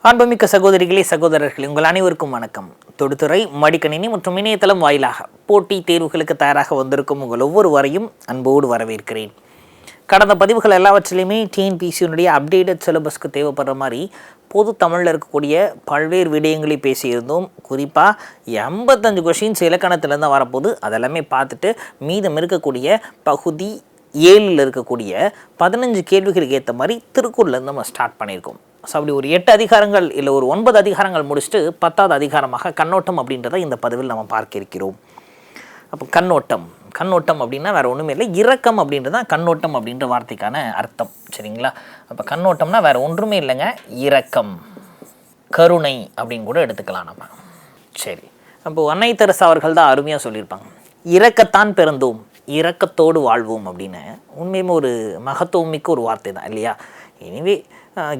அன்புமிக்க சகோதரிகளே சகோதரர்களே, உங்கள் அனைவருக்கும் வணக்கம். தொடுத்துறை மடிக்கணினி மற்றும் இணையதளம் வாயிலாக போட்டி தேர்வுகளுக்கு தயாராக வந்திருக்கும் உங்கள் ஒவ்வொருவரையும் அன்போடு வரவேற்கிறேன். கடந்த பதிவுகள் எல்லாவற்றிலையுமே டிஎன்பிசியினுடைய அப்டேட்டட் சிலபஸ்க்கு தேவைப்படுற மாதிரி பொது தமிழில் இருக்கக்கூடிய பல்வேறு விடயங்களை பேசியிருந்தோம். குறிப்பாக 85 கொஷின்ஸ் இலக்கணத்திலேருந்து வரப்போது அதெல்லாமே பார்த்துட்டு மீதம் இருக்கக்கூடிய பகுதி 7 இருக்கக்கூடிய 15 கேள்விகளுக்கு ஏற்ற மாதிரி திருக்குறள்லேருந்து நம்ம ஸ்டார்ட் பண்ணியிருக்கோம். ஸோ அப்படி ஒரு 8 அதிகாரங்கள் இல்லை ஒரு 9 அதிகாரங்கள் முடிச்சுட்டு 10வது அதிகாரமாக கண்ணோட்டம் அப்படின்றத இந்த பதிவில் நம்ம பார்க்க இருக்கிறோம். அப்போ கண்ணோட்டம் அப்படின்னா வேறு ஒன்றுமே இல்லை, இரக்கம் அப்படின்றது தான் கண்ணோட்டம் அப்படின்ற வார்த்தைக்கான அர்த்தம். சரிங்களா? அப்போ கண்ணோட்டம்னா வேறு ஒன்றுமே இல்லைங்க, இரக்கம், கருணை அப்படின்னு கூட எடுத்துக்கலாம் நம்ம. சரி, அப்போது அன்னை தெரசா அவர்கள் தான் அருமையாக சொல்லியிருப்பாங்க, இரக்கத்தான் பிறந்தோம் இரக்கத்தோடு வாழ்வோம் அப்படின்னு. உண்மையுமே ஒரு மகத்துவம் மிக்க ஒரு வார்த்தை தான் இல்லையா? எனிவே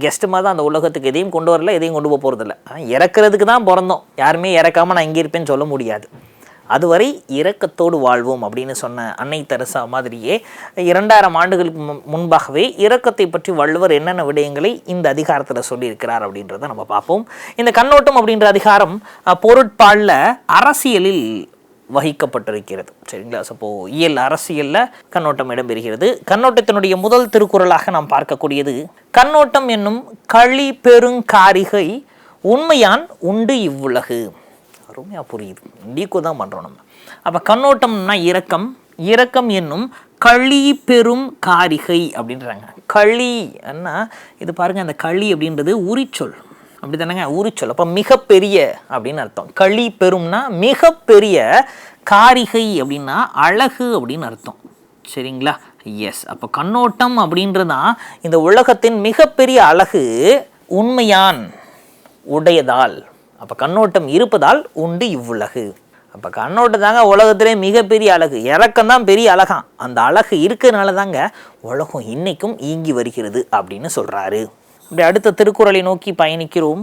கெஸ்ட்டுமாக தான் அந்த உலகத்துக்கு எதையும் கொண்டு வரல, எதையும் கொண்டு போக போகிறதில்ல. இறக்கிறதுக்கு தான் பிறந்தோம், யாருமே இறக்காமல் நான் இங்கே இருப்பேன்னு சொல்ல முடியாது. அதுவரை இரக்கத்தோடு வாழ்வோம் அப்படின்னு சொன்ன அன்னை தெரசா மாதிரியே 2000 ஆண்டுகளுக்கு முன்பாகவே இரக்கத்தை பற்றி வள்ளுவர் என்னென்ன விடயங்களை இந்த அதிகாரத்தில் சொல்லியிருக்கிறார் அப்படின்றத நம்ம பார்ப்போம். இந்த கண்ணோட்டம் அப்படின்ற அதிகாரம் பொருட்பாலில் அரசியலில் வகிக்கப்பட்டிருக்கிறது. சரிங்களா? அப்போ இயல் அரசியலில் கண்ணோட்டம் இடம்பெறுகிறது. கண்ணோட்டத்தினுடைய முதல் திருக்குறளாக நாம் பார்க்கக்கூடியது, கண்ணோட்டம் என்னும் களி பெருங்காரிகை உண்மையான் உண்டு இவ்வுலகு. அருமையாக புரியுது, டீக்கோ தான் பண்ணுறோம் நம்ம. அப்போ கண்ணோட்டம்னா இரக்கம் என்னும் களி பெரும் காரிகை அப்படின்றாங்க. களி என்ன இது பாருங்கள், அந்த களி அப்படின்றது உரிச்சொல், அப்படி தானேங்க, உரிச்சொல். அப்போ மிகப்பெரிய அப்படின்னு அர்த்தம். களி பெரும்னா மிகப்பெரிய, காரிகை அப்படின்னா அழகு அப்படின்னு அர்த்தம். சரிங்களா? எஸ். அப்போ கண்ணோட்டம் அப்படின்றதான் இந்த உலகத்தின் மிகப்பெரிய அழகு உண்மையான் உடையதால். அப்போ கண்ணோட்டம் இருப்பதால் உண்டு இவ்வுலகு. அப்போ கண்ணோட்டம் தாங்க உலகத்திலே மிகப்பெரிய அழகு. இறக்கம்தான் பெரிய அழகாம். அந்த அழகு இருக்கிறதுனால தாங்க உலகம் இன்னைக்கும் இயங்கி வருகிறது அப்படின்னு சொல்கிறாரு. இப்படி அடுத்த திருக்குறளை நோக்கி பயணிக்கிறோம்.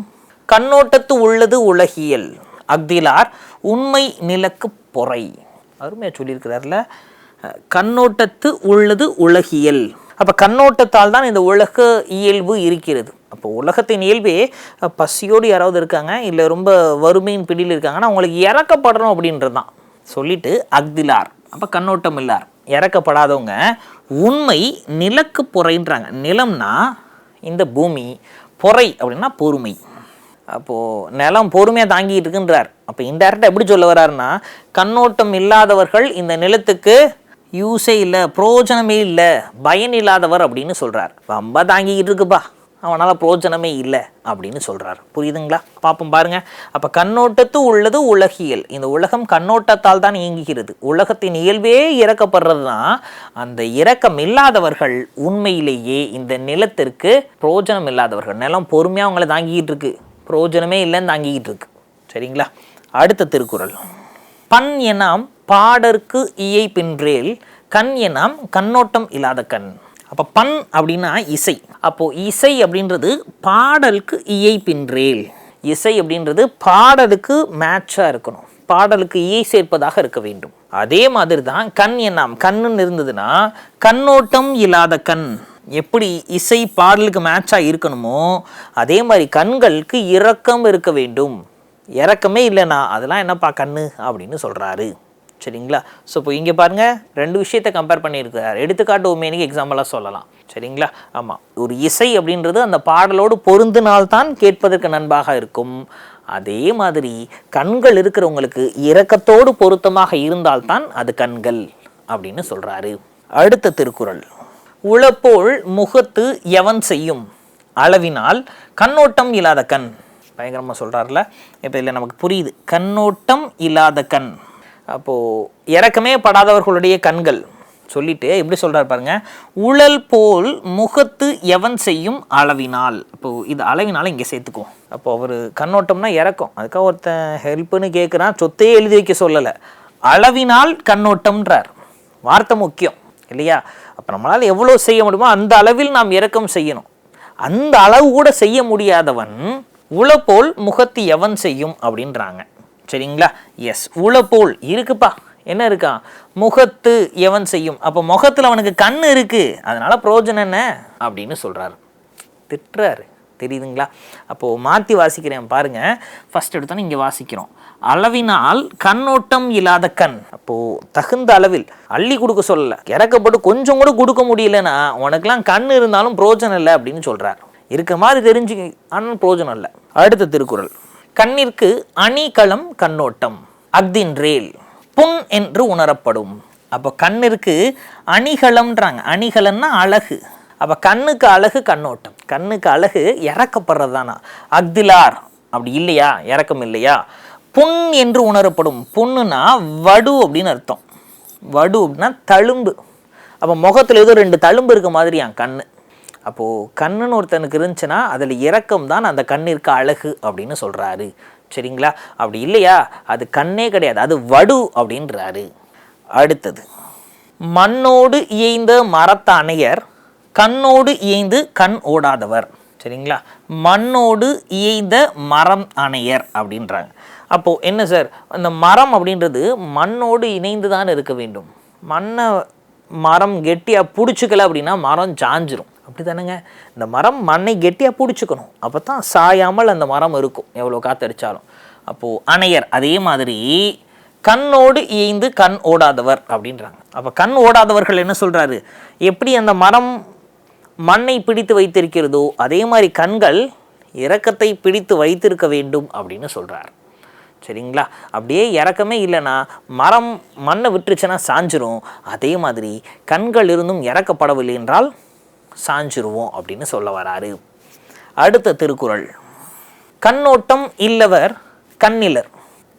கண்ணோட்டத்து உள்ளது உலகியல் அஃதிலார் உண்மை நிலக்கு பொறை. அருமையாக சொல்லியிருக்கிறார்ல, கண்ணோட்டத்து உள்ளது உலகியல். அப்போ கண்ணோட்டத்தால் தான் இந்த உலக இயல்பு இருக்கிறது. அப்போ உலகத்தின் இயல்பே பசியோடு யாராவது இருக்காங்க, இல்லை ரொம்ப வறுமையின் பிடியில் இருக்காங்கன்னா அவங்களுக்கு இறக்கப்படணும் அப்படின்றது தான் சொல்லிட்டு அஃதிலார். அப்போ கண்ணோட்டம் இல்லார், இறக்கப்படாதவங்க உண்மை நிலக்கு பொறைன்றாங்க. நிலம்னா இந்த பூமி, பொறை அப்படின்னா பொறுமை. அப்போது நிலம் பொறுமையாக தாங்கிட்டு இருக்குன்றார். அப்போ இன்டைரக்டாக எப்படி சொல்ல வர்றாருன்னா, கண்ணோட்டம் இல்லாதவர்கள் இந்த நிலத்துக்கு யூஸே இல்லை, பிரயோஜனமே இல்லை, பயன் இல்லாதவர் அப்படின்னு சொல்கிறார். ரொம்ப தாங்கிக்கிட்டு இருக்குப்பா, அவனால் பிரயோஜனமே இல்லை அப்படின்னு சொல்கிறார். புரியுதுங்களா? பார்ப்போம் பாருங்க. அப்போ கண்ணோட்டத்து உள்ளது உலகியல். இந்த உலகம் கண்ணோட்டத்தால் தான் இயங்குகிறது. உலகத்தின் இயல்பே இறக்கப்படுறது தான். அந்த இரக்கம் இல்லாதவர்கள் உண்மையிலேயே இந்த நிலத்திற்கு பிரயோஜனம் இல்லாதவர்கள். நிலம் பொறுமையாக அவங்கள தாங்கிக்கிட்டு இருக்கு, பிரயோஜனமே இல்லைன்னு தாங்கிக்கிட்டு இருக்கு. சரிங்களா? அடுத்த திருக்குறள், பண் எனாம் பாடற்கு இயை பின்றேல் கண் எனாம் கண்ணோட்டம் இல்லாத கண். அப்போ பண் அப்படின்னா இசை. அப்போது இசை அப்படின்றது பாடலுக்கு இயை பின்றேல். இசை அப்படின்றது பாடலுக்கு மேட்சாக இருக்கணும், பாடலுக்கு இயை சேர்ப்பதாக இருக்க வேண்டும். அதே மாதிரி தான் கண் என்னாம், கண்ணுன்னு இருந்ததுன்னா கண்ணோட்டம் இல்லாத கண். எப்படி இசை பாடலுக்கு மேட்சாக இருக்கணுமோ அதே மாதிரி கண்களுக்கு இரக்கம் இருக்க வேண்டும். இரக்கமே இல்லைன்னா அதெல்லாம் என்னப்பா கண்ணு அப்படின்னு சொல்கிறாரு. சரிங்களா? ஸோ இப்போ இங்கே பாருங்கள், 2 விஷயத்தை கம்பேர் பண்ணியிருக்கிறார். எடுத்துக்காட்டு உண்மையினு எக்ஸாம்பிளாக சொல்லலாம். சரிங்களா? ஆமாம், ஒரு இசை அப்படின்றது அந்த பாடலோடு பொருந்தினால்தான் கேட்பதற்கு நண்பாக இருக்கும். அதே மாதிரி கண்கள் இருக்கிறவங்களுக்கு இரக்கத்தோடு பொருத்தமாக இருந்தால்தான் அது கண்கள் அப்படின்னு சொல்கிறாரு. அடுத்த திருக்குறள், உளப்போல் முகத்து எவன் செய்யும் அளவினால் கண்ணோட்டம் இல்லாத கண். பயங்கரமாக சொல்கிறார்ல. இப்போ இல்லை நமக்கு புரியுது, கண்ணோட்டம் இல்லாத கண். அப்போது இறக்கமே படாதவர்களுடைய கண்கள் சொல்லிட்டு எப்படி சொல்கிறார் பாருங்க, உழல் போல் முகத்து எவன் செய்யும் அளவினால். அப்போது இது அளவினால் இங்கே சேர்த்துக்குவோம். அப்போது அவர் கண்ணோட்டம்னா இறக்கம், அதுக்காக ஒருத்தன் ஹெல்ப்புன்னு கேட்குறான், சொத்தையே எழுதி வைக்க சொல்லலை, அளவினால் கண்ணோட்டம்ன்றார். வார்த்தை முக்கியம் இல்லையா? அப்போ நம்மளால் எவ்வளோ செய்ய முடியுமோ அந்த அளவில் நாம் இரக்கம் செய்யணும். அந்த அளவு கூட செய்ய முடியாதவன் உளப்போல் முகத்து எவன் செய்யும் அப்படின்றாங்க. சரிங்களா? எஸ், உளப்போல் இருக்குப்பா, என்ன இருக்கான், முகத்து எவன் செய்யும். அப்போ முகத்தில் அவனுக்கு கண் இருக்குது, அதனால் பிரயோஜனம் என்ன அப்படின்னு சொல்கிறாரு. திட்டுறாரு. தெரியுதுங்களா? அப்போது மாற்றி வாசிக்கிறேன் பாருங்கள். ஃபஸ்ட் எடுத்தோன்னே இங்கே வாசிக்கிறோம், அளவினால் கண்ணோட்டம் இல்லாத கண். அப்போது தகுந்த அளவில் அள்ளி கொடுக்க சொல்லலை, இறக்கப்பட்டு கொஞ்சம் கூட கொடுக்க முடியலன்னா உனக்கெல்லாம் கண் இருந்தாலும் பிரோஜனம் இல்லை அப்படின்னு சொல்கிறார். இருக்க மாதிரி தெரிஞ்சு ஆனால் பிரோஜனம் இல்லை. அடுத்த திருக்குறள், கண்ணிற்கு அணிகளம் கண்ணோட்டம் அஃதின்றேல் புண் என்று உணரப்படும். அப்போ கண்ணிற்கு அணிகளம்ன்றாங்க. அணிகளம்னா அழகு. அப்போ கண்ணுக்கு அழகு கண்ணோட்டம். கண்ணுக்கு அழகு இறக்கப்படுறது தானா? அஃதிலார் அப்படி இல்லையா, இறக்கம் இல்லையா? புண் என்று உணரப்படும். புண்ணுனா வடு அப்படின்னு அர்த்தம். வடு அப்படின்னா தழும்பு. அப்போ முகத்தில் ஏதோ 2 தழும்பு இருக்க மாதிரியா கண். அப்போது கண்ணுன்னு ஒருத்தனுக்கு இருந்துச்சுன்னா அதில் இரக்கம் தான் அந்த கண்ணிற்கு அழகு அப்படின்னு சொல்கிறாரு. சரிங்களா? அப்படி இல்லையா, அது கண்ணே கிடையாது, அது வடு அப்படின்றாரு. அடுத்தது, மண்ணோடு இயைந்த மரத்தானையர் கண்ணோடு இயைந்து கண் ஓடாதவர். சரிங்களா? மண்ணோடு இயைந்த மரம் அணையர் அப்படின்றாங்க. அப்போது என்ன சார், அந்த மரம் அப்படின்றது மண்ணோடு இணைந்து தான் இருக்க வேண்டும். மரம் கெட்டியாக பிடிச்சிக்கல அப்படின்னா மரம் சாஞ்சிரும். அப்படி தானேங்க? இந்த மரம் மண்ணை கெட்டியாக பிடிச்சிக்கணும், அப்போ தான் சாயாமல் அந்த மரம் இருக்கும் எவ்வளோ காற்றடிச்சாலும். அப்போது அணையர் அதே மாதிரி கண்ணோடு இயைந்து கண் ஓடாதவர் அப்படின்றாங்க. அப்போ கண் ஓடாதவர்கள் என்ன சொல்கிறாரு, எப்படி அந்த மரம் மண்ணை பிடித்து வைத்திருக்கிறதோ அதே மாதிரி கண்கள் இரக்கத்தை பிடித்து வைத்திருக்க வேண்டும் அப்படின்னு சொல்கிறார். சரிங்களா? அப்படியே இறக்கமே இல்லைன்னா மரம் மண்ணை விட்டுருச்சுன்னா சாஞ்சிரும். அதே மாதிரி கண்கள் இருந்தும் இறக்கப்படவில்லை என்றால் சாஞ்சிருவோம் அப்படின்னு சொல்ல வராரு. அடுத்த திருக்குறள், கண்ணோட்டம் இல்லவர் கண்ணிலர்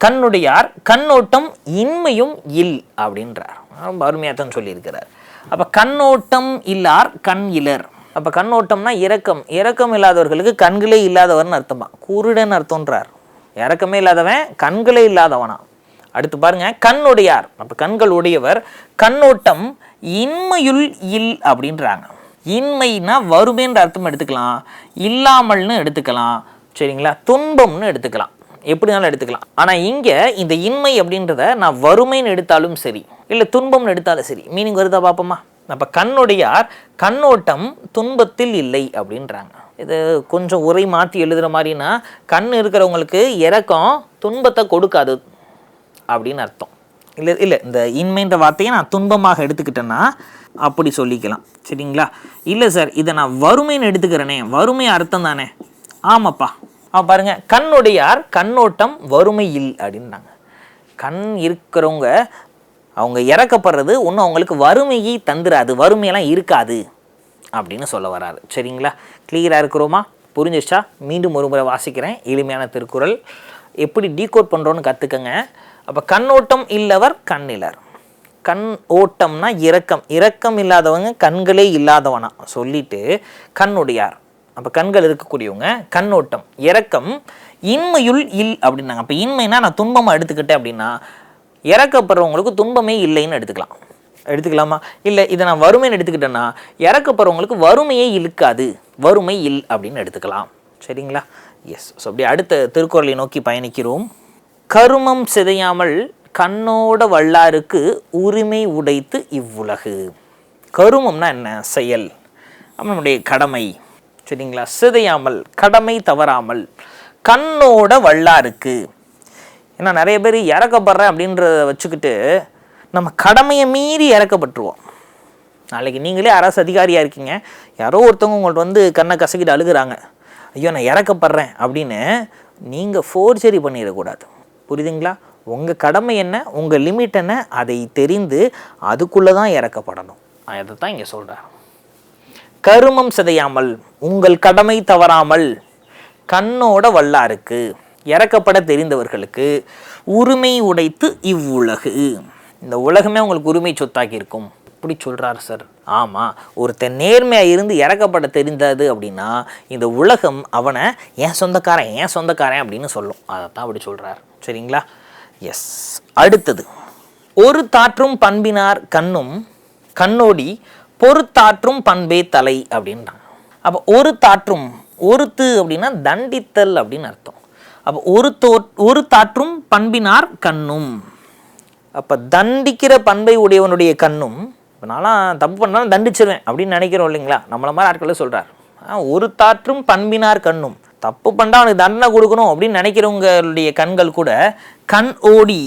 கண்ணுடையார் கண்ணோட்டம் இன்மையும் இல் அப்படின்றார். ரொம்ப அருமையாக தான் சொல்லியிருக்கிறார். அப்போ கண்ணோட்டம் இல்லார் கண் இலர். அப்போ கண்ணோட்டம்னா இரக்கம். இரக்கம் இல்லாதவர்களுக்கு கண்களே இல்லாதவர்னு அர்த்தமா, குருடன் அர்த்தம்ன்றார். இரக்கமே இல்லாதவன் கண்களே இல்லாதவனா. அடுத்து பாருங்க, கண்ணுடையார். அப்போ கண்கள் உடையவர் கண்ணோட்டம் இன்மையுள் இல் அப்படின்றாங்க. இன்மைனா வறுமைன்ற அர்த்தம் எடுத்துக்கலாம், இல்லாமல்னு எடுத்துக்கலாம். சரிங்களா? துன்பம்னு எடுத்துக்கலாம், எப்படினாலும் எடுத்துக்கலாம். ஆனால் இங்கே இந்த இன்மை அப்படின்றத நான் வறுமைன்னு எடுத்தாலும் சரி, இல்லை துன்பம்னு எடுத்தாலும் சரி, மீனிங் வருதா பார்ப்போமா? அப்போ கண்ணுடையார் கண்ணோட்டம் துன்பத்தில் இல்லை அப்படின்றாங்க. இது கொஞ்சம் உரை மாற்றி எழுதுகிற மாதிரினா, கண் இருக்கிறவங்களுக்கு இரக்கம் துன்பத்தை கொடுக்காது அப்படின்னு அர்த்தம். இல்லை இந்த இன்மைன்ற வார்த்தையை நான் துன்பமாக எடுத்துக்கிட்டேன்னா அப்படி சொல்லிக்கலாம். சரிங்களா? இல்லை சார், இதை நான் வறுமைன்னு எடுத்துக்கிறேனே, வறுமை அர்த்தம் தானே? ஆமாப்பா. பாருங்க, கண்ணுடையார் கண்ணோட்டம் வறுமையில் அப்படின்னாங்க. கண் இருக்கிறவங்க அவங்க இறக்கப்படுறது ஒன்றும் அவங்களுக்கு வறுமையை தந்துடாது, வறுமையெல்லாம் இருக்காது அப்படின்னு சொல்ல வராது. சரிங்களா? கிளியராக இருக்கிறோமா? புரிஞ்சிச்சா? மீண்டும் ஒரு முறை வாசிக்கிறேன். எளிமையான திருக்குறள் எப்படி டீகோட் பண்ணுறோன்னு கற்றுக்கங்க. அப்போ கண்ணோட்டம் இல்லவர் கண்ணிலர். கண் ஓட்டம்னா இரக்கம். இரக்கம் இல்லாதவங்க கண்களே இல்லாதவனா சொல்லிட்டு கண்ணுடையார். அப்போ கண்கள் இருக்கக்கூடியவங்க கண்ணோட்டம் இரக்கம் இன்மையுள் இல் அப்படின்னாங்க. அப்போ இன்மைனா நான் துன்பமாக எடுத்துக்கிட்டேன் அப்படின்னா இறக்கப்படுறவங்களுக்கு துன்பமே இல்லைன்னு எடுத்துக்கலாமா? இல்லை இதை நான் வறுமைன்னு எடுத்துக்கிட்டேன்னா இறக்கப்படுறவங்களுக்கு வறுமையே இழுக்காது, வறுமை இல் அப்படின்னு எடுத்துக்கலாம். சரிங்களா? எஸ். ஸோ அப்படியே அடுத்த திருக்குறளை நோக்கி பயணிக்கிறோம். கருமம் சிதையாமல் கண்ணோட வல்லாருக்கு உரிமை உடைத்து இவ்வுலகு. கருமம்னா என்ன? செயல், நம்மளுடைய கடமை. சரிங்களா? சிதையாமல் கடமை தவறாமல் கண்ணோட வல்லாருக்கு. ஏன்னா நிறைய பேர் இறக்கப்படுறேன் அப்படின்றத வச்சுக்கிட்டு நம்ம கடமையை மீறி இறக்கப்பட்டுருவோம். நாளைக்கு நீங்களே அரசு அதிகாரியாக இருக்கீங்க, யாரோ ஒருத்தவங்க உங்கள்ட்ட வந்து கண்ணை கசக்கிட்டு அழுகுறாங்க, ஐயோ நான் இறக்கப்படுறேன் அப்படின்னு நீங்கள் ஃபோர்ஜரி பண்ணிடக்கூடாது. புரியுதுங்களா? உங்கள் கடமை என்ன, உங்கள் லிமிட் என்ன, அதை தெரிந்து அதுக்குள்ளே தான் இறக்கப்படணும். அதை தான் இங்கே சொல்கிறேன். கருமம் சிதையாமல் உங்கள் கடமை தவறாமல் கண்ணோட வல்லாருக்கு இறக்கப்பட தெரிந்தவர்களுக்கு உரிமை உடைத்து இவ்வுலகு. இந்த உலகமே உங்களுக்கு உரிமை சொத்தாக்கி இருக்கும். இப்படி சொல்கிறார் சார். ஆமாம், ஒருத்தன் நேர்மையாக இருந்து இறக்கப்பட தெரிந்தது அப்படின்னா இந்த உலகம் அவனை ஏன் சொந்தக்காரன் அப்படின்னு சொல்லும். அதைத்தான் அப்படி சொல்கிறார். சரிங்களா? எஸ். அடுத்தது, ஒரு தாற்றும் பண்பினார் கண்ணும் கண்ணோடி பொறுத்தாற்றும் பண்பே தலை அப்படின்றாங்க. அப்போ ஒரு தாற்றும், ஒருத்து அப்படின்னா தண்டித்தல் அப்படின்னு அர்த்தம். அப்போ ஒரு தாற்றும் பண்பினார் கண்ணும். அப்போ தண்டிக்கிற பண்பை உடையவனுடைய கண்ணும். இப்போ நான்லாம் தப்பு பண்ணாலும் தண்டிச்சிருவேன் அப்படின்னு நினைக்கிறோம் இல்லைங்களா? நம்மள மாதிரி ஆட்களை சொல்கிறார். ஒரு தாற்றும் பண்பினார் கண்ணும். தப்பு பண்ணா அவனுக்கு தண்டனை கொடுக்கணும் அப்படின்னு நினைக்கிறவங்களுடைய கண்கள் கூட கண் ஓடி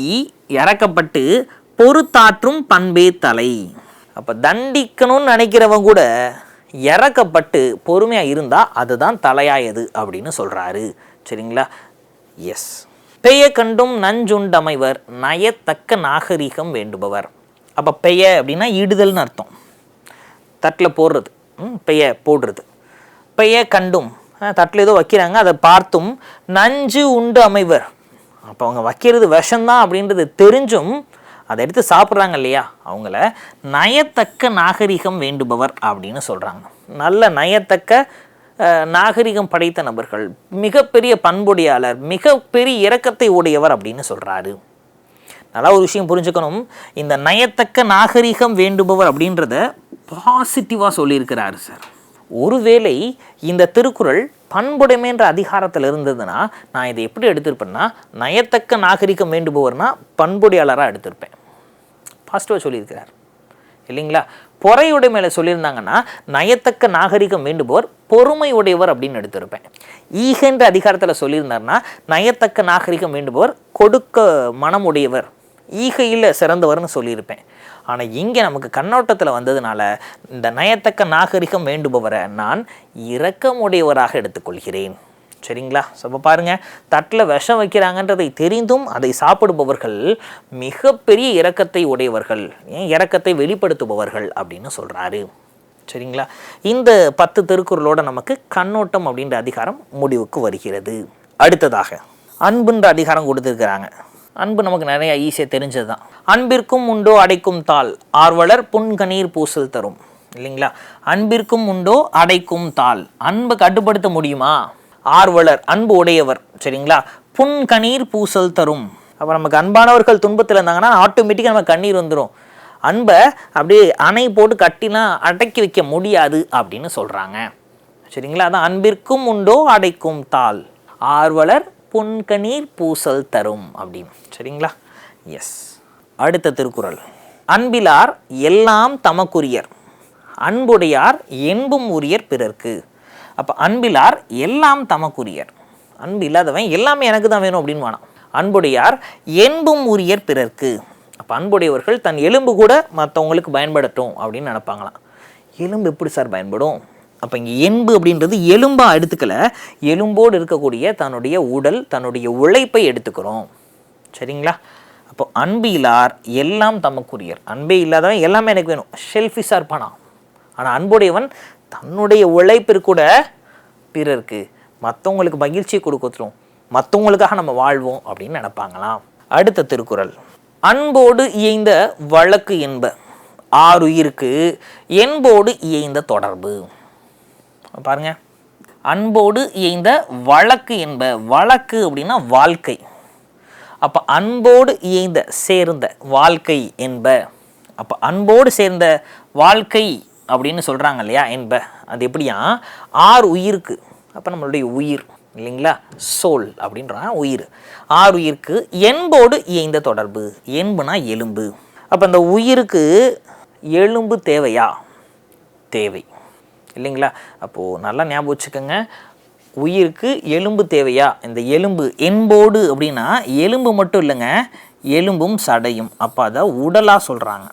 இறக்கப்பட்டு பொறுத்தாற்றும் பண்பே தலை. அப்போ தண்டிக்கணும்னு நினைக்கிறவங்க கூட இறக்கப்பட்டு பொறுமையாக இருந்தால் அதுதான் தலையாயது அப்படின்னு சொல்கிறாரு. சரிங்களா? எஸ். பெய கண்டும் நஞ்சுண்டமைவர் நயத்தக்க நாகரிகம் வேண்டுபவர். அப்போ பெய அப்படின்னா இடுதல்னு அர்த்தம். தட்டில் போடுறது, பெய போடுறது. பெய கண்டும் தட்டில் ஏதோ வைக்கிறாங்க, அதை பார்த்தும் நஞ்சு உண்டு அமைவர். அப்போ அவங்க வைக்கிறது விஷம்தான் அப்படின்றது தெரிஞ்சும் அதை எடுத்து சாப்பிட்றாங்க இல்லையா, அவங்கள நயத்தக்க நாகரிகம் வேண்டுபவர் அப்படின்னு சொல்கிறாங்க. நல்ல நயத்தக்க நாகரிகம் படைத்த நபர்கள், மிகப்பெரிய பண்புடையாளர், மிகப்பெரிய இரக்கத்தை உடையவர் அப்படின்னு சொல்கிறாரு. நல்லா ஒரு விஷயம் புரிஞ்சுக்கணும். இந்த நயத்தக்க நாகரிகம் வேண்டுபவர் அப்படின்றத பாசிட்டிவாக சொல்லியிருக்கிறாரு சார். ஒருவேளை இந்த திருக்குறள் பண்புடைமைன்ற அதிகாரத்தில் இருந்ததுன்னா நான் இதை எப்படி எடுத்திருப்பேன்னா, நயத்தக்க நாகரிகம் வேண்டுபவர்னா பண்புடையாளராக எடுத்திருப்பேன். பாசிட்டிவாக சொல்லியிருக்கிறார் இல்லைங்களா? பொறையுடைமையில சொல்லியிருந்தாங்கன்னா நயத்தக்க நாகரிகம் வேண்டுபவர் பொறுமை உடையவர் அப்படின்னு எடுத்திருப்பேன். ஈகன்ற அதிகாரத்தில் சொல்லியிருந்தாருன்னா நயத்தக்க நாகரிகம் வேண்டுபவர் கொடுக்க மனம் உடையவர், ஈகையில் சிறந்தவர்னு சொல்லியிருப்பேன். ஆனால் இங்கே நமக்கு கண்ணோட்டத்தில் வந்ததுனால இந்த நயத்தக்க நாகரிகம் வேண்டுபவரை நான் இரக்கமுடையவராக எடுத்துக்கொள்கிறேன். சரிங்களா? ஸோ இப்போ பாருங்கள், தட்டில் விஷம் வைக்கிறாங்கன்றதை தெரிந்தும் அதை சாப்பிடுபவர்கள் மிகப்பெரிய இரக்கத்தை உடையவர்கள், இரக்கத்தை வெளிப்படுத்துபவர்கள் அப்படின்னு சொல்கிறாரு. சரிங்களா? இந்த 10 திருக்குறளோட நமக்கு கண்ணோட்டம் அப்படின்ற அதிகாரம் முடிவுக்கு வருகிறது. அடுத்ததாக அன்புன்ற அதிகாரம் கொடுத்துருக்கிறாங்க. அன்பு நமக்கு நிறைய ஈஸியாக தெரிஞ்சது தான். அன்பிற்கும் உண்டோ அடைக்கும் தாள் ஆர்வலர் புன்கணீர் பூசல் தரும். இல்லைங்களா? அன்பிற்கும் உண்டோ அடைக்கும் தாள். அன்பை கட்டுப்படுத்த முடியுமா? ஆர்வலர் அன்பு உடையவர். சரிங்களா? புன்கணீர் பூசல் தரும். அப்போ நமக்கு அன்பானவர்கள் துன்பத்தில் இருந்தாங்கன்னா ஆட்டோமேட்டிக்காக நம்ம கண்ணீர் வந்துடும். அன்பை அப்படியே அணை போட்டு கட்டினா அடக்கி வைக்க முடியாது அப்படின்னு சொல்கிறாங்க. சரிங்களா? அதான் அன்பிற்கும் உண்டோ அடைக்கும் தாள் ஆர்வலர் புன்கணீர் பூசல் தரும் அப்படின்னு. சரிங்களா? எஸ். அடுத்த திருக்குறள். அன்பிலார் எல்லாம் தமக்குரியர் அன்புடையார் என்பும் உரியர் பிறர்க்கு. அப்போ அன்பிலார் எல்லாம் தமக்குரியர், அன்பு இல்லாதவன் எல்லாமே எனக்கு தான் வேணும் அப்படின்னு வேணாம். அன்புடையார் என்பும் உரியர் பிறர்க்கு. அப்போ அன்புடையவர்கள் தன் எலும்பு கூட மற்றவங்களுக்கு பயன்படட்டும் அப்படின்னு நினைப்பாங்களாம். எலும்பு எப்படி சார் பயன்படும்? அப்போ இங்கே என்பு அப்படின்றது எலும்பாக எடுத்துக்கல, எலும்போடு இருக்கக்கூடிய தன்னுடைய உடல், தன்னுடைய உழைப்பை எடுத்துக்கிறோம். சரிங்களா? அப்போ அன்பு இல்லார் எல்லாம் தமக்குரியர். அன்பே இல்லாதவன் எல்லாமே எனக்கு வேணும், ஷெல்ஃபிஷாக இருப்பானா. ஆனால் அன்புடையவன் தன்னுடைய உழைப்பிற்கு கூட பிறருக்கு மற்றவங்களுக்கு மகிழ்ச்சியை கொடுக்கணும், மற்றவங்களுக்காக நம்ம வாழ்வோம் அப்படின்னு நினைப்பாங்களாம். அடுத்த திருக்குறள். அன்போடு இயைந்த வழக்கு என்ப ஆறுயிருக்கு என்போடு இயைந்த தொடர்பு. பாருங்க, அன்போடு இயைந்த வழக்கு என்ப. வழக்கு அப்படின்னா வாழ்க்கை. அப்போ அன்போடு இயைந்த சேர்ந்த வாழ்க்கை என்ப. அப்போ அன்போடு சேர்ந்த வாழ்க்கை அப்படின்னு சொல்கிறாங்க இல்லையா, என்ப. அது எப்படியா? ஆறு உயிருக்கு. அப்போ நம்மளுடைய உயிர் இல்லைங்களா, சோல் அப்படின்றான் உயிர். ஆறு உயிருக்கு என்போடு இயைந்த தொடர்பு. என்புனா எலும்பு. அப்போ இந்த உயிருக்கு எலும்பு தேவையா? தேவை இல்லைங்களா? அப்போது நல்லா ஞாபகம் வச்சுக்கோங்க, உயிருக்கு எலும்பு தேவையா? இந்த எலும்பு என்போடு அப்படின்னா எலும்பு மட்டும் இல்லைங்க, எலும்பும் சடையும். அப்போ அதை உடலாக சொல்கிறாங்க.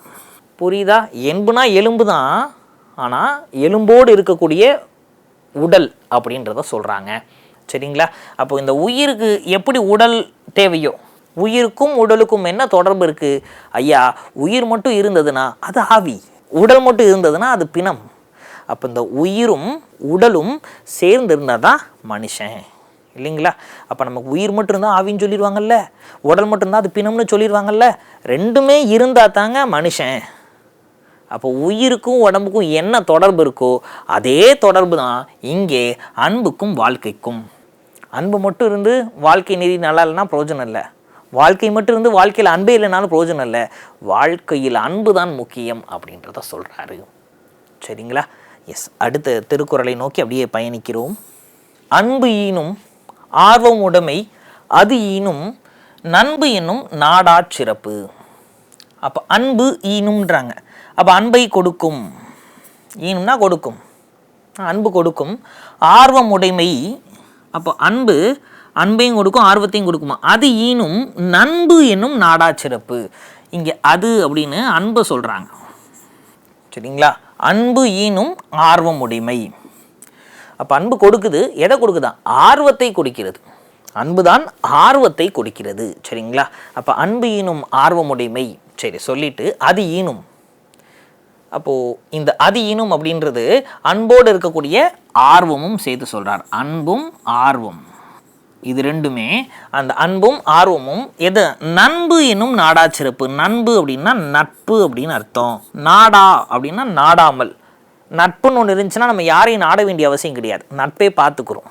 புரியுதா? என்புனா எலும்பு தான், ஆனால் எலும்போடு இருக்கக்கூடிய உடல் அப்படின்றத சொல்கிறாங்க. சரிங்களா? அப்போ இந்த உயிருக்கு எப்படி உடல் தேவையோ, உயிருக்கும் உடலுக்கும் என்ன தொடர்பு இருக்குது? ஐயா, உயிர் மட்டும் இருந்ததுன்னா அது ஆவி, உடல் மட்டும் இருந்ததுன்னா அது பிணம். அப்போ இந்த உயிரும் உடலும் சேர்ந்து இருந்தால் தான் மனுஷன் இல்லைங்களா? அப்போ நமக்கு உயிர் மட்டும் இருந்தால் ஆவின்னு சொல்லிடுவாங்கல்ல, உடல் மட்டும்தான் அது பிணம்னு சொல்லிடுவாங்கல்ல. ரெண்டுமே இருந்தால் தாங்க மனுஷன். அப்போ உயிருக்கும் உடம்புக்கும் என்ன தொடர்பு இருக்கோ அதே தொடர்பு தான் இங்கே அன்புக்கும் வாழ்க்கைக்கும். அன்பு மட்டும் இருந்து வாழ்க்கை நெறி நல்லா இல்லைன்னா பிரயோஜனம் இல்லை, வாழ்க்கை மட்டும் இருந்து வாழ்க்கையில் அன்பே இல்லைனாலும் பிரயோஜனம் இல்லை. வாழ்க்கையில் அன்பு தான் முக்கியம் அப்படின்றத சொல்கிறாரு. சரிங்களா? எஸ். அடுத்த திருக்குறளை நோக்கி அப்படியே பயணிக்கிறோம். அன்பு ஈனும் ஆர்வம் உடைமை அது ஈனும் நண்பு என்னும் நாடா சிறப்பு. அப்போ அன்பு ஈனும்ன்றாங்க. அப்போ அன்பை கொடுக்கும், ஈனும்னா கொடுக்கும் அன்பு கொடுக்கும். ஆர்வம் உடைமை, அப்போ அன்பையும் கொடுக்கும் ஆர்வத்தையும் கொடுக்குமா. அது ஈனும் நண்பு என்னும் நாடா சிறப்பு. இங்கே அது அப்படின்னு அன்பை சொல்கிறாங்க. சரிங்களா, அன்பு ஈனும் ஆர்வம் உடைமை. அப்போ அன்பு கொடுக்குது, எதை கொடுக்குதா, ஆர்வத்தை கொடுக்கிறது. அன்பு தான் ஆர்வத்தை கொடுக்கிறது. சரிங்களா, அப்போ அன்பு ஈனும் ஆர்வமுடைமை. சரி, சொல்லிட்டு அது ஈனும். அப்போது இந்த அது ஈனும் அப்படின்றது அன்போடு இருக்கக்கூடிய ஆர்வமும் சேர்த்து சொல்கிறார். அன்பும் ஆர்வம் இது ரெண்டுமே, அந்த அன்பும் ஆர்வமும் எது, நண்பு என்னும் நாடா சிறப்பு. நண்பு அப்படின்னா நட்பு அப்படின்னு அர்த்தம். நாடா அப்படின்னா நாடாமல். நட்புன்னு ஒன்று இருந்துச்சுன்னா நம்ம யாரையும் நாட வேண்டிய அவசியம் கிடையாது, நட்பே பார்த்துக்குறோம்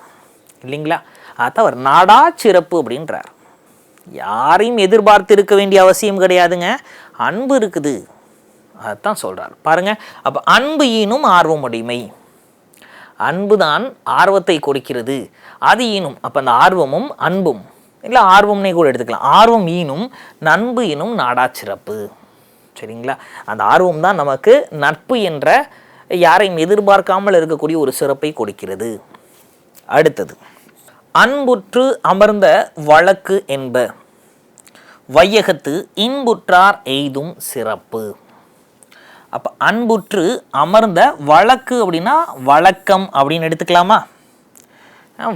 இல்லைங்களா. அதான் அவர் நாடா சிறப்பு அப்படின்றார். யாரையும் எதிர்பார்த்து இருக்க வேண்டிய அவசியம் கிடையாதுங்க, அன்பு இருக்குது, அதான் சொல்கிறார் பாருங்க. அப்போ அன்பு ஈனும் ஆர்வம் உடைமை. அன்பு தான் ஆர்வத்தை கொடுக்கிறது, அது ஈனும். அப்போ அந்த ஆர்வமும் அன்பும், இல்லை ஆர்வம்னே கூட எடுத்துக்கலாம், ஆர்வம் ஈனும் நண்பு ஈனும் நாடா சிறப்பு. சரிங்களா, அந்த ஆர்வம் தான் நமக்கு நட்பு என்ற யாரையும் எதிர்பார்க்காமல் இருக்கக்கூடிய ஒரு சிறப்பை கொடுக்கிறது. அடுத்தது, அன்புற்று அமர்ந்த வழக்கு என்ப வையகத்து இன்புற்றார் எய்தும் சிறப்பு. அப்போ அன்புற்று அமர்ந்த வழக்கு அப்படின்னா வழக்கம் அப்படின்னு எடுத்துக்கலாமா.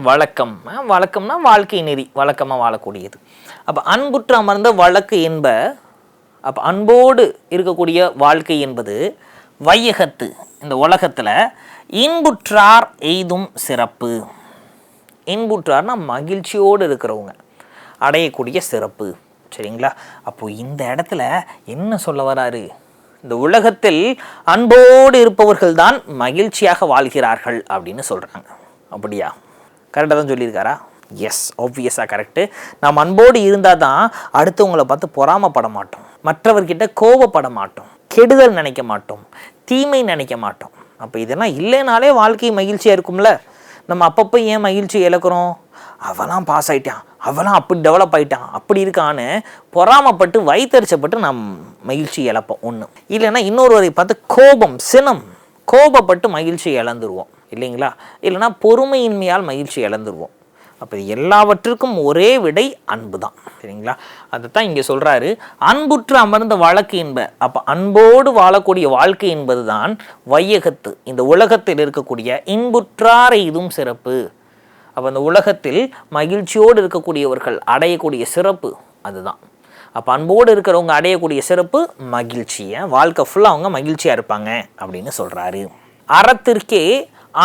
வழக்கம், வழக்கம்னா வாழ்க்கை நெறி, வழக்கமாக வாழக்கூடியது. அப்போ அன்புற்று அமர்ந்த வழக்கு என்ப, அப்போ அன்போடு இருக்கக்கூடிய வாழ்க்கை என்பது வையகத்து இந்த உலகத்தில் இன்புற்றார் எய்தும் சிறப்பு. இன்புற்றார்னா மகிழ்ச்சியோடு இருக்கிறவங்க அடையக்கூடிய சிறப்பு. சரிங்களா, அப்போது இந்த இடத்துல என்ன சொல்ல வராரு, இந்த உலகத்தில் அன்போடு இருப்பவர்கள் தான் மகிழ்ச்சியாக வாழ்கிறார்கள் அப்படின்னு சொல்கிறாங்க. அப்படியா, கரெக்டாக தான் சொல்லியிருக்காரா? எஸ், ஆப்வியஸாக கரெக்டு. நாம் அன்போடு இருந்தால் தான் அடுத்தவங்களை பார்த்து பொறாமப்பட மாட்டோம், மற்றவர்கிட்ட கோபப்பட மாட்டோம், கெடுதல் நினைக்க மாட்டோம், தீமை நினைக்க மாட்டோம். அப்போ இதெல்லாம் இல்லைனாலே வாழ்க்கை மகிழ்ச்சியாக இருக்கும்ல. நம்ம அப்பப்போ ஏன் மகிழ்ச்சி இழக்கிறோம், அவெல்லாம் பாஸ் ஆகிட்டான், அவெல்லாம் அப்படி டெவலப் ஆகிட்டான், அப்படி இருக்கான்னு பொறாமப்பட்டு வயிற்றுச்சப்பட்டு நம் மகிழ்ச்சி இழப்போம். ஒன்று இல்லைன்னா இன்னொருவரை பார்த்து கோபம், சினம், கோபப்பட்டு மகிழ்ச்சி இழந்துருவோம் இல்லைங்களா. இல்லைன்னா பொறுமையின்மையால் மகிழ்ச்சி இழந்துருவோம். அப்போ எல்லாவற்றுக்கும் ஒரே விடை அன்பு தான். சரிங்களா, அதைத்தான் இங்கே சொல்கிறாரு, அன்புற்று அமர்ந்த வழக்கு என்ப. அப்போ அன்போடு வாழக்கூடிய வாழ்க்கை என்பது தான் வையகத்து இந்த உலகத்தில் இருக்கக்கூடிய இன்புற்றார் எய்தும் சிறப்பு. அப்போ அந்த உலகத்தில் மகிழ்ச்சியோடு இருக்கக்கூடியவர்கள் அடையக்கூடிய சிறப்பு அதுதான். அப்போ அன்போடு இருக்கிறவங்க அடையக்கூடிய சிறப்பு மகிழ்ச்சியை, வாழ்க்கை ஃபுல்லாக அவங்க மகிழ்ச்சியாக இருப்பாங்க அப்படின்னு சொல்கிறாரு. அறத்திற்கே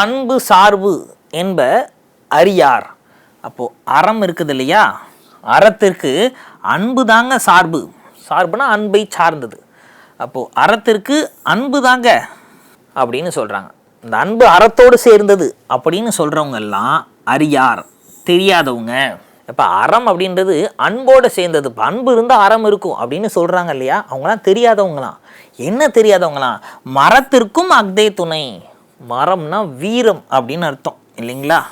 அன்பு சார்பு என்ப அறியார். அப்போது அறம் இருக்குது இல்லையா, அறத்திற்கு அன்பு தாங்க சார்பு. சார்புனா அன்பை சார்ந்தது. அப்போது அறத்திற்கு அன்பு தாங்க அப்படின்னு சொல்கிறாங்க. இந்த அன்பு அறத்தோடு சேர்ந்தது அப்படின்னு சொல்கிறவங்க எல்லாம் அறியார், தெரியாதவங்க. இப்போ அறம் அப்படின்றது அன்போடு சேர்ந்தது. இப்போ அன்பு இருந்தால் அறம் இருக்கும் அப்படின்னு சொல்கிறாங்க இல்லையா, அவங்களாம் தெரியாதவங்களாம். என்ன தெரியாதவங்களாம், மரத்திற்கும் அக்தே துணை. மரம்னா வீரம் அப்படின்னு அர்த்தம் இல்லைங்களா.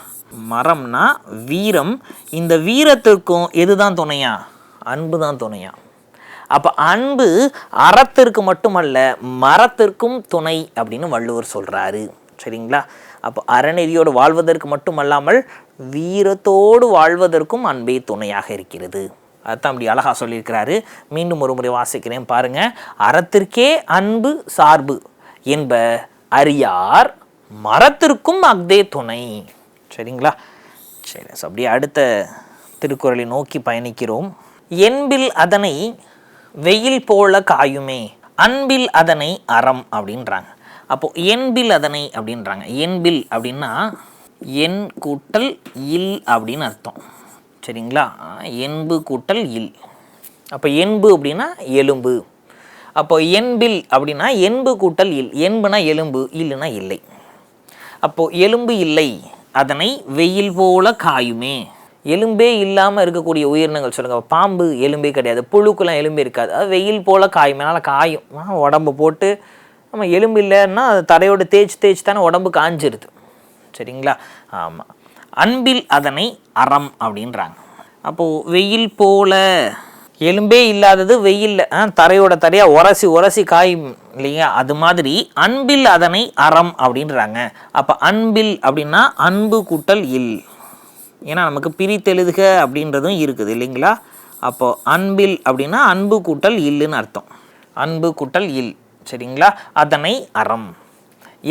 மரம்னா வீரம், இந்த வீரத்திற்கும் எதுதான் துணையா, அன்பு தான் துணையா. அப்போ அன்பு அறத்திற்கு மட்டுமல்ல மரத்திற்கும் துணை அப்படின்னு வள்ளுவர் சொல்கிறாரு. சரிங்களா, அப்போ அறநெறியோடு வாழ்வதற்கு மட்டுமல்லாமல் வீரத்தோடு வாழ்வதற்கும் அன்பே துணையாக இருக்கிறது. அதுதான் அப்படி அழகாக சொல்லியிருக்கிறாரு. மீண்டும் ஒரு முறை வாசிக்கிறேன் பாருங்க. அறத்திற்கே அன்பு சார்பு என்ப அறியார், மரத்திற்கும் அக்தே துணை. சரிங்களா, சரி. அப்படியே அடுத்த திருக்குறளை நோக்கி பயணிக்கிறோம். என்பில் அதனை வெயில் போல காயுமே, அன்பில் அதனை அறம் அப்படின்றாங்க. அப்போது என்பில் அதனை அப்படின்றாங்க. என்பில் அப்படின்னா என் கூட்டல் இல் அப்படின்னு அர்த்தம். சரிங்களா, என்பு கூட்டல் இல். அப்போ என்பு அப்படின்னா எலும்பு. அப்போ என்பில் அப்படின்னா என்பு கூட்டல் இல். என்புனா எலும்பு, இல்லுனா இல்லை. அப்போது எலும்பு இல்லை, அதனை வெயில் போல காயுமே. எலும்பே இல்லாமல் இருக்கக்கூடிய உயிரினங்கள் சொல்லுங்கள். பாம்பு எலும்பே கிடையாது, புழுக்கெல்லாம் எலும்பே இருக்காது, அது வெயில் போல் காயுமே. அதனால் காயும். உடம்பு போட்டு நம்ம எலும்பு இல்லைன்னா அது தரையோடு தேய்ச்சி தானே உடம்பு காஞ்சிருது. சரிங்களா, ஆமாம். அன்பில் அதனை அறம் அப்படின்றாங்க. அப்போது வெயில் போல எலும்பே இல்லாதது வெயில்ல தரையோட தரையாக உரசி உரசி காயும் இல்லையா, அது மாதிரி அன்பில் அதனை அறம் அப்படின்றாங்க. அப்போ அன்பில் அப்படின்னா அன்பு கூட்டல் இல், ஏன்னா நமக்கு பிரித்தெழுதுக அப்படின்றதும் இருக்குது இல்லைங்களா. அப்போது அன்பில் அப்படின்னா அன்பு கூட்டல் இல்லுன்னு அர்த்தம், அன்பு கூட்டல் இல். சரிங்களா. அதனை அறம்,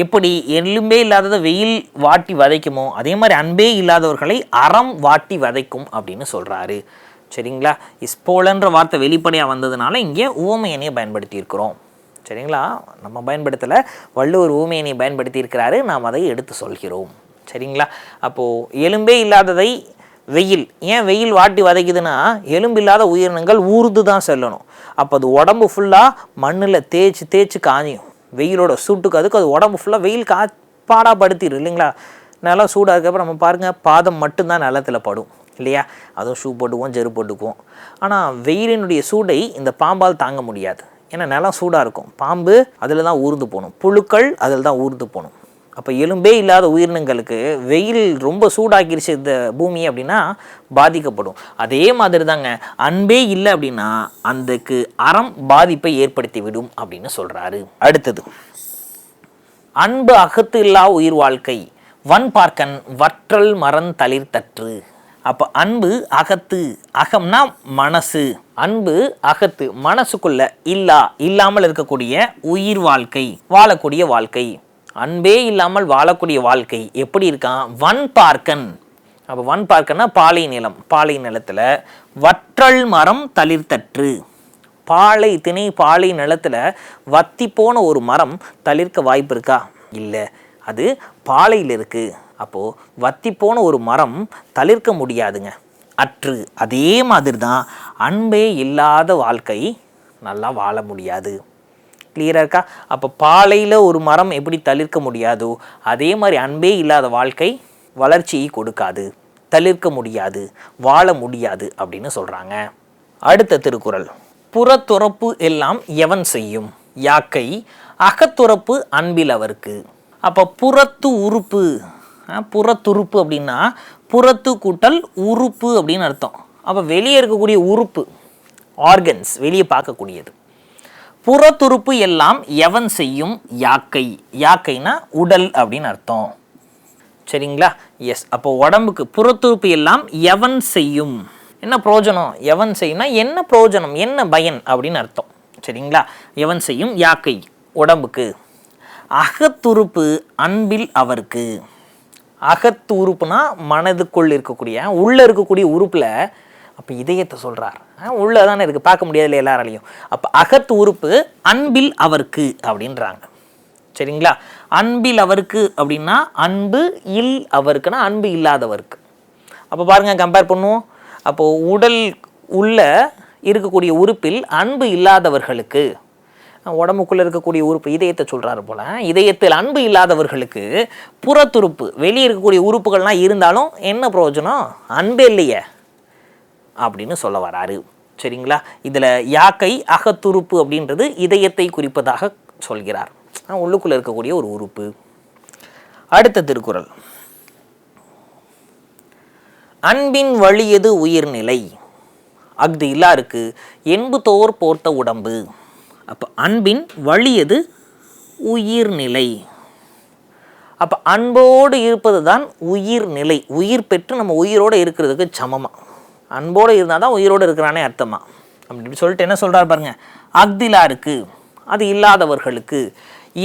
எப்படி எலும்பே இல்லாததை வெயில் வாட்டி வதைக்குமோ அதே மாதிரி அன்பே இல்லாதவர்களை அறம் வாட்டி வதைக்கும் அப்படின்னு சொல்கிறாரு. சரிங்களா. இஸ்போலன்ற வார்த்தை வெளிப்படையாக வந்ததுனால இங்கே உவமையணியை பயன்படுத்தியிருக்கிறோம். சரிங்களா. நம்ம பயன்படுத்தலை, வள்ளுவர் உவமையணியை பயன்படுத்தியிருக்கிறாரு, நாம் அதை எடுத்து சொல்கிறோம். சரிங்களா. அப்போது எலும்பே இல்லாததை வெயில், ஏன் வெயில் வாட்டி வதைக்குதுன்னா எலும்பு இல்லாத உயிரினங்கள் ஊர்ந்து தான் செல்லணும். அப்போ அது உடம்பு ஃபுல்லாக மண்ணில் தேய்ச்சி தேய்ச்சி காயும், வெயிலோட சூட்டுக்கு அதுக்கு அது உடம்பு ஃபுல்லாக வெயில் பாடாப்படுத்திடும் இல்லைங்களா. நிலம் சூடாக இருக்கப்போ நம்ம பாருங்கள், பாதம் மட்டும்தான் நிலத்தில் படும் இல்லையா, அதுவும் ஷூ போட்டுக்குவோம் செருப்பு போட்டுக்குவோம். ஆனால் வெயிலினுடைய சூடை இந்த பாம்பால் தாங்க முடியாது, ஏன்னா நிலம் சூடாக இருக்கும், பாம்பு அதில் தான் ஊர்ந்து போகணும், புழுக்கள் அதில் தான் ஊர்ந்து போகணும். அப்போ எலும்பே இல்லாத உயிரினங்களுக்கு வெயில் ரொம்ப சூடாக்கிருச்சு இந்த பூமி அப்படின்னா பாதிக்கப்படும். அதே மாதிரி தாங்க அன்பே இல்லை அப்படின்னா அதுக்கு அறம் பாதிப்பை ஏற்படுத்தி விடும் அப்படின்னு சொல்கிறாரு. அடுத்தது, அன்பு அகத்து இல்லா உயிர் வாழ்க்கை வன் பார்க்கன் வற்றல் மரன் தளிர் தற்று. அப்போ அன்பு அகத்து, அகம்னா மனசு, அன்பு அகத்து மனசுக்குள்ள இல்லாமல் இருக்கக்கூடிய உயிர் வாழ்க்கை, வாழக்கூடிய வாழ்க்கை. அன்பே இல்லாமல் வாழக்கூடிய வாழ்க்கை எப்படி இருக்கான், வன் பார்க்கன். அப்போ வன் பார்க்கன்னா பாலை நிலம், பாலை நிலத்தில் வற்றல் மரம் தளிர்த்தற்று, பாலை திணை பாலை நிலத்தில் வத்தி போன ஒரு மரம் தளிர்க்க வாய்ப்பு இருக்கா, இல்லை, அது பாலையில் இருக்குது. அப்போது வத்தி போன ஒரு மரம் தளிர்க்க முடியாதுங்க, அற்று. அதே மாதிரி தான் அன்பே இல்லாத வாழ்க்கை நல்லா வாழ முடியாது. கிளியராக இருக்கா. அப்போ பாலையில் ஒரு மரம் எப்படி தளிர்க்க முடியாதோ அதே மாதிரி அன்பே இல்லாத வாழ்க்கை வளர்ச்சியை கொடுக்காது, தளிர்க்க முடியாது, வாழ முடியாது அப்படின்னு சொல்கிறாங்க. அடுத்த திருக்குறள், புறத்துறப்பு எல்லாம் எவன் செய்யும் யாக்கை அகத்துறப்பு அன்பில் அவருக்கு. அப்போ புறத்து உறுப்பு, புறத்துறுப்பு அப்படின்னா புறத்து கூட்டல் உறுப்பு அப்படின்னு அர்த்தம். அப்போ வெளியே இருக்கக்கூடிய உறுப்பு, ஆர்கன்ஸ், வெளியே பார்க்கக்கூடியது. புறத்துறுப்பு எல்லாம் எவன் செய்யும் யாக்கை, யாக்கைனா உடல் அப்படின்னு அர்த்தம். சரிங்களா. எஸ். அப்போ உடம்புக்கு புறத்துறுப்பு எல்லாம் எவன் செய்யும், என்ன பிரயோஜனம், எவன் செய்யும்னா என்ன பிரயோஜனம், என்ன பயன் அப்படின்னு அர்த்தம். சரிங்களா. எவன் செய்யும் யாக்கை உடம்புக்கு, அகத்துறுப்பு அன்பில் அவருக்கு. அகத்து உறுப்புனா மனதுக்குள் இருக்கக்கூடிய உள்ளே இருக்கக்கூடிய உறுப்பில், அப்போ இதயத்தை சொல்கிறார், உள்ளே தானே இருக்குது, பார்க்க முடியாதுல்ல எல்லாராலையும். அப்போ அகத்து உறுப்பு அன்பில் அவருக்கு அப்படின்றாங்க. சரிங்களா. அன்பில் அவருக்கு அப்படின்னா அன்பு இல் அவருக்குன்னா அன்பு இல்லாதவருக்கு. அப்போ பாருங்கள், கம்பேர் பண்ணுவோம். அப்போது உடல் உள்ள இருக்கக்கூடிய உறுப்பில் அன்பு இல்லாதவர்களுக்கு, உடம்புக்குள்ளே இருக்கக்கூடிய உறுப்பு இதயத்தை சொல்கிறாரு போல், இதயத்தில் அன்பு இல்லாதவர்களுக்கு புறத்துறுப்பு வெளியே இருக்கக்கூடிய உறுப்புகள்லாம் இருந்தாலும் என்ன பிரயோஜனம், அன்பே இல்லையே அப்படின்னு சொல்ல வராரு. சரிங்களா. இதில் யாக்கை அகத்துறுப்பு அப்படின்றது இதயத்தை குறிப்பதாக சொல்கிறார், உள்ளுக்குள்ளே இருக்கக்கூடிய ஒரு உறுப்பு. அடுத்த திருக்குறள், அன்பின் வழியது உயிர்நிலை அஃது இல்லாருக்கு என்பு தோர் போர்த்த உடம்பு. அப்போ அன்பின் வழியது உயிர்நிலை. அப்போ அன்போடு இருப்பது தான் உயிர்நிலை, உயிர் பெற்று நம்ம உயிரோடு இருக்கிறதுக்கு சமமாக. அன்போடு இருந்தால் தான் உயிரோடு இருக்கிறானே அர்த்தமா. அப்படி சொல்லிட்டு என்ன சொல்கிறார் பாருங்க, அஃதிலாருக்கு அது இல்லாதவர்களுக்கு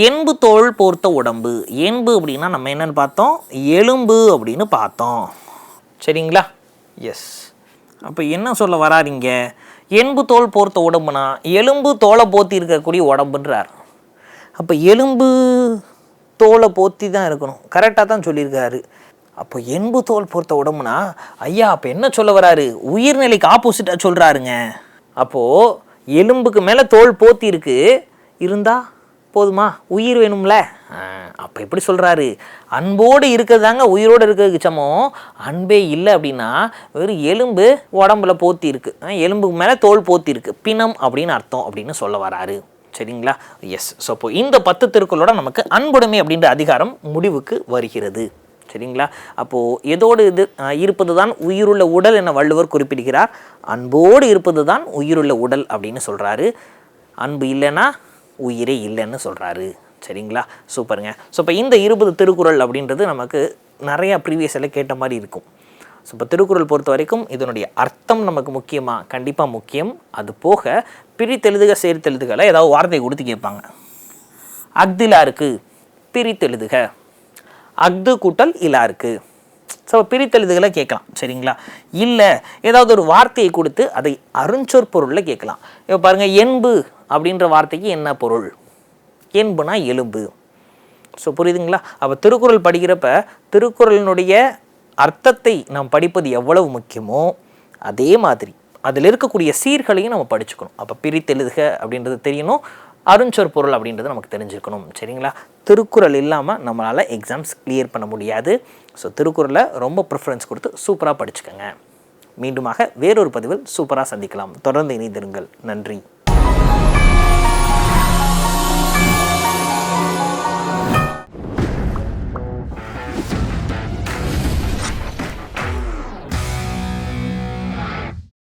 என்பு தோல் போர்த்த உடம்பு. என்பு அப்படின்னா நம்ம என்னன்னு பார்த்தோம், எலும்பு அப்படின்னு பார்த்தோம். சரிங்களா. எஸ். அப்போ என்ன சொல்ல வராதிங்க, என்பு தோல் போர்த்த உடம்புனா எலும்பு தோலை போற்றி இருக்கக்கூடிய உடம்புன்றார். அப்போ எலும்பு தோலை போற்றி தான் இருக்கணும், கரெக்டாக தான் சொல்லியிருக்காரு. அப்போ என்பு தோல் போர்த்த உடம்புனா ஐயா அப்போ என்ன சொல்ல வராரு, உயிர்நிலைக்கு ஆப்போசிட்டாக சொல்கிறாருங்க. அப்போது எலும்புக்கு மேலே தோல் போத்தி இருக்கு இருந்தால் போதுமா, உயிர் வேணும்ல. அப்போ எப்படி சொல்கிறாரு, அன்போடு இருக்கிறதாங்க உயிரோடு இருக்கிறதுக்கு சமம். அன்பே இல்லை அப்படின்னா வெறும் எலும்பு உடம்புல போத்தி இருக்கு, எலும்புக்கு மேலே தோல் போத்தி இருக்கு, பிணம் அப்படின்னு அர்த்தம் அப்படின்னு சொல்ல வராரு. சரிங்களா. எஸ். ஸோ இப்போ இந்த 10 திருக்குறளோட நமக்கு அன்புடைமை அப்படின்ற அதிகாரம் முடிவுக்கு வருகிறது. சரிங்களா? அப்போது எதோடு இது இருப்பது தான் உயிருள்ள உடல் என வள்ளுவர் குறிப்பிடுகிறார். அன்போடு இருப்பது தான் உயிருள்ள உடல் அப்படின்னு சொல்கிறாரு. அன்பு இல்லைன்னா உயிரே இல்லைன்னு சொல்கிறாரு. சரிங்களா? சூப்பருங்க. ஸோ இப்போ இந்த 20 திருக்குறள் அப்படின்றது நமக்கு நிறையா ப்ரீவியஸில் கேட்ட மாதிரி இருக்கும். ஸோ இப்போ திருக்குறள் பொறுத்த வரைக்கும் இதனுடைய அர்த்தம் நமக்கு முக்கியமாக கண்டிப்பாக முக்கியம். அது போக பிரித்தெழுதுக சேர்த்தெழுதுகளை ஏதாவது வார்த்தை கொடுத்து கேட்பாங்க. அக்திலா இருக்குது, பிரித்தெழுதுக. அக்து கூட்டல் இலா இருக்குது. ஸோ பிரித்தெழுதுகளை கேட்கலாம். சரிங்களா? இல்லை ஏதாவது ஒரு வார்த்தையை கொடுத்து அதை அருஞ்சொற்பொருளில் கேட்கலாம். இப்போ பாருங்கள், என்பு அப்படின்ற வார்த்தைக்கு என்ன பொருள்? என்புனா எலும்பு. ஸோ புரியுதுங்களா? அப்போ திருக்குறள் படிக்கிறப்ப திருக்குறளினுடைய அர்த்தத்தை நாம் படிப்பது எவ்வளவு முக்கியமோ அதே மாதிரி அதில் இருக்கக்கூடிய சீர்களையும் நம்ம படிச்சுக்கணும். அப்போ பிரித்தெழுதுக அப்படின்றது தெரியணும், அருஞ்சொற்பொருள் அப்படின்றது நமக்கு தெரிஞ்சுக்கணும். சரிங்களா? திருக்குறள் இல்லாமல் நம்மளால் எக்ஸாம்ஸ் கிளியர் பண்ண முடியாது. ஸோ திருக்குறளை ரொம்ப ப்ரிஃபரன்ஸ் கொடுத்து சூப்பராக படிச்சுக்கோங்க. மீண்டுமாக வேறொரு பதிவில் சூப்பராக சந்திக்கலாம். தொடர்ந்து இணைந்திருங்கள். நன்றி.